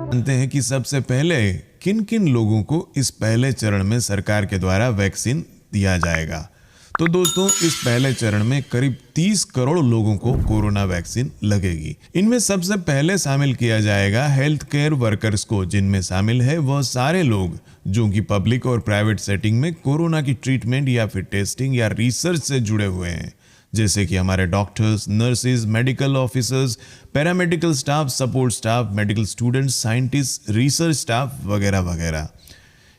जानते हैं कि सबसे पहले किन किन लोगों को इस पहले चरण में सरकार के द्वारा वैक्सीन दिया जाएगा। तो दोस्तों, इस पहले चरण में करीब 30 करोड़ लोगों को कोरोना वैक्सीन लगेगी। इनमें सबसे पहले शामिल किया जाएगा हेल्थ केयर वर्कर्स को, जिनमें शामिल है वह सारे लोग जो कि पब्लिक और प्राइवेट सेटिंग में कोरोना की ट्रीटमेंट या फिर टेस्टिंग या रिसर्च से जुड़े हुए हैं, जैसे कि हमारे doctors, nurses, medical officers, paramedical staff, support staff, medical students, scientist, research staff वगैरह वगैरह।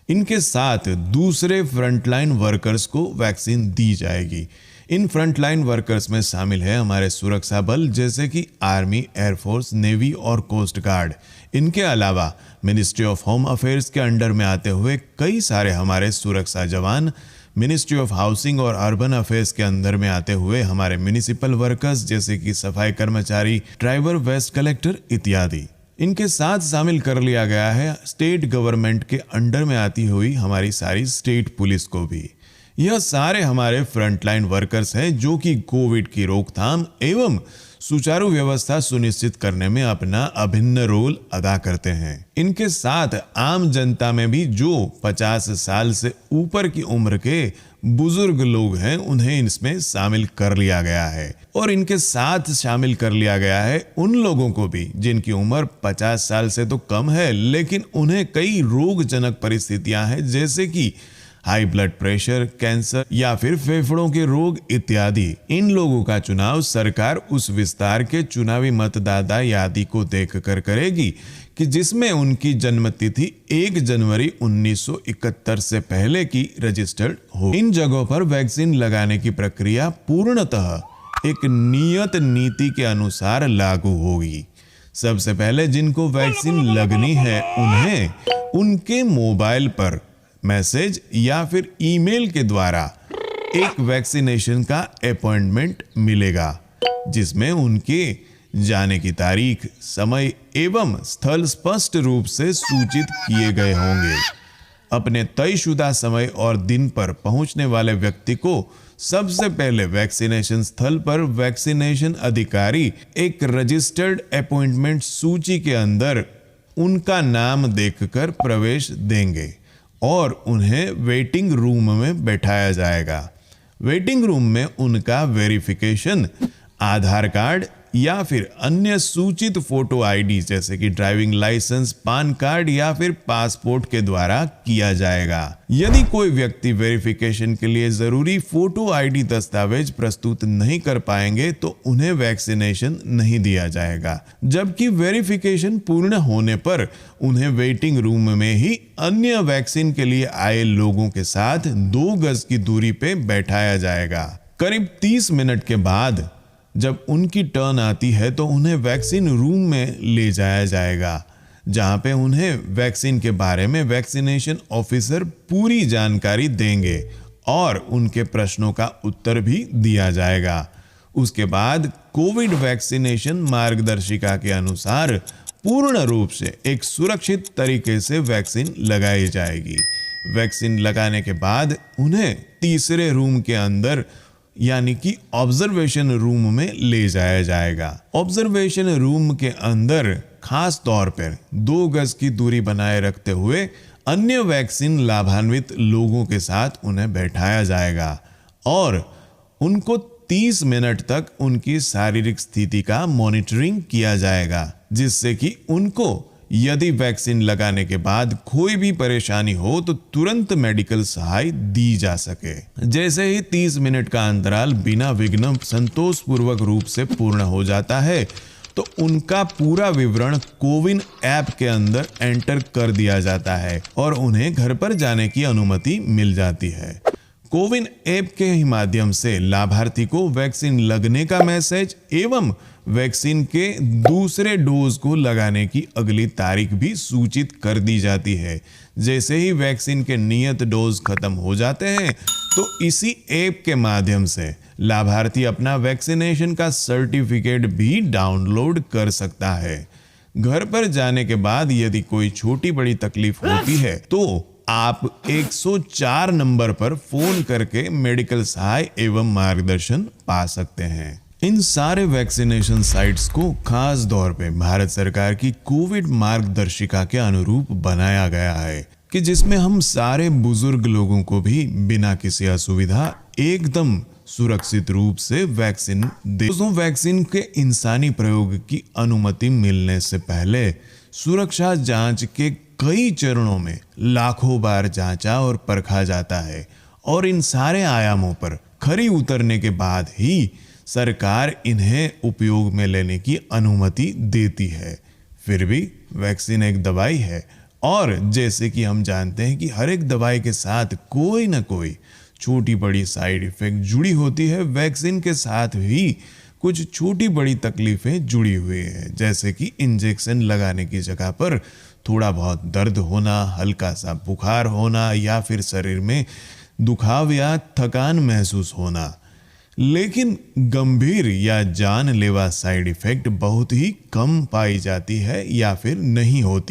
इनके साथ दूसरे फ्रंटलाइन वर्कर्स को वैक्सीन दी जाएगी। इन फ्रंटलाइन वर्कर्स में शामिल है हमारे सुरक्षा बल, जैसे कि आर्मी, एयरफोर्स, नेवी और कोस्ट गार्ड। इनके अलावा मिनिस्ट्री ऑफ होम अफेयर्स के अंडर में आते हुए कई सारे हमारे सुरक्षा जवान, मिनिस्ट्री ऑफ हाउसिंग और अर्बन अफेयर्स के अंदर में आते हुए हमारे म्युनिसिपल वर्कर्स, जैसे कि सफाई कर्मचारी, ड्राइवर, वेस्ट कलेक्टर इत्यादि। इनके साथ शामिल कर लिया गया है स्टेट गवर्नमेंट के अंडर में आती हुई हमारी सारी स्टेट पुलिस को भी। यह सारे हमारे फ्रंटलाइन वर्कर्स हैं जो कि कोविड की रोकथाम एवं सुचारू व्यवस्था सुनिश्चित करने में अपना अभिन्न रोल अदा करते हैं। इनके साथ आम जनता में भी जो 50 साल से ऊपर की उम्र के बुजुर्ग लोग हैं, उन्हें इसमें शामिल कर लिया गया है। और इनके साथ शामिल कर लिया गया है उन लोगों को भी जिनकी उम्र 50 साल से तो कम है, लेकिन उन्हें कई रोगजनक परिस्थितियां हैं, जैसे कि हाई ब्लड प्रेशर, कैंसर या फिर फेफड़ों के रोग इत्यादि। इन लोगों का चुनाव सरकार उस विस्तार के चुनावी मतदाता यादी को देखकर करेगी कि जिसमें उनकी जन्म तिथि 1 जनवरी 1971 से पहले की रजिस्टर्ड हो। इन जगहों पर वैक्सीन लगाने की प्रक्रिया पूर्णतः एक नियत नीति के अनुसार लागू होगी। सबसे पहले जिनको वैक्सीन लगनी है, उन्हें उनके मोबाइल पर मैसेज या फिर ईमेल के द्वारा एक वैक्सीनेशन का अपॉइंटमेंट मिलेगा, जिसमें उनके जाने की तारीख, समय एवं स्थल स्पष्ट रूप से सूचित किए गए होंगे। अपने तयशुदा समय और दिन पर पहुंचने वाले व्यक्ति को सबसे पहले वैक्सीनेशन स्थल पर वैक्सीनेशन अधिकारी एक रजिस्टर्ड अपॉइंटमेंट सूची के अंदर उनका नाम देखकर प्रवेश देंगे और उन्हें वेटिंग रूम में बैठाया जाएगा। वेटिंग रूम में उनका वेरिफिकेशन आधार कार्ड या फिर अन्य सूचित फोटो आईडी, जैसे कि ड्राइविंग लाइसेंस, पान कार्ड या फिर पासपोर्ट के द्वारा किया जाएगा। यदि कोई व्यक्ति वेरिफिकेशन के लिए जरूरी फोटो आईडी दस्तावेज प्रस्तुत नहीं कर पाएंगे तो उन्हें वैक्सीनेशन नहीं दिया जाएगा, जबकि वेरिफिकेशन पूर्ण होने पर उन्हें वेटिंग रूम में ही अन्य वैक्सीन के लिए आए लोगों के साथ 2 गज की दूरी पे बैठाया जाएगा। करीब 30 मिनट के बाद जब उनकी टर्न आती है तो उन्हें वैक्सीन रूम में ले जाया जाएगा, जहां पे उन्हें वैक्सीन के बारे में वैक्सीनेशन ऑफिसर पूरी जानकारी देंगे और उनके प्रश्नों का उत्तर भी दिया जाएगा। उसके बाद कोविड वैक्सीनेशन मार्गदर्शिका के अनुसार पूर्ण रूप से एक सुरक्षित तरीके से वैक्सीन लगाई जाएगी। वैक्सीन लगाने के बाद उन्हें तीसरे रूम के अंदर यानी कि ऑब्जर्वेशन रूम में ले जाया जाएगा। ऑब्जर्वेशन रूम के अंदर खास तौर पर 2 गज की दूरी बनाए रखते हुए अन्य वैक्सीन लाभान्वित लोगों के साथ उन्हें बैठाया जाएगा और उनको 30 मिनट तक उनकी शारीरिक स्थिति का मॉनिटरिंग किया जाएगा, जिससे कि उनको यदि वैक्सीन लगाने के बाद कोई भी परेशानी हो तो तुरंत मेडिकल सहायता दी जा सके। जैसे ही 30 मिनट का अंतराल बिना विघ्न संतोषपूर्वक रूप से पूर्ण हो जाता है तो उनका पूरा विवरण कोविन ऐप के अंदर एंटर कर दिया जाता है और उन्हें घर पर जाने की अनुमति मिल जाती है। कोविन ऐप के ही माध्यम से लाभार्थी को वैक्सीन लगने का मैसेज एवं वैक्सीन के दूसरे डोज को लगाने की अगली तारीख भी सूचित कर दी जाती है। जैसे ही वैक्सीन के नियत डोज खत्म हो जाते हैं तो इसी ऐप के माध्यम से लाभार्थी अपना वैक्सीनेशन का सर्टिफिकेट भी डाउनलोड कर सकता है। घर पर जाने के बाद यदि कोई छोटी बड़ी तकलीफ होती है तो आप 104 नंबर पर फोन करके मेडिकल सहायता एवं मार्गदर्शन पा सकते हैं। इन सारे वैक्सीनेशन साइट्स को खास तौर पे भारत सरकार की कोविड मार्गदर्शिका के अनुरूप बनाया गया है कि जिसमें हम सारे बुजुर्ग लोगों को भी बिना किसी असुविधा एकदम सुरक्षित रूप से वैक्सीन दे। दोस्तों, वैक्सीन के इंसानी प्रयोग की अनुमति मिलने से पहले सुरक्षा जांच के कई चरणों में लाखों बार जांचा और परखा जाता है और इन सारे आयामों पर खरी उतरने के बाद ही सरकार इन्हें उपयोग में लेने की अनुमति देती है। फिर भी वैक्सीन एक दवाई है और जैसे कि हम जानते हैं कि हर एक दवाई के साथ कोई ना कोई छोटी बड़ी साइड इफेक्ट जुड़ी होती है। वैक्सीन के साथ भी कुछ छोटी बड़ी तकलीफें जुड़ी हुई हैं, जैसे कि इंजेक्शन लगाने की जगह पर थोड़ा बहुत दर्द होना, हल्का सा बुखार होना या फिर शरीर में दुखाव या थकान महसूस होना। लेकिन गंभीर या जानलेवा साइड इफेक्ट बहुत ही कम पाई जाती है या फिर नहीं होती।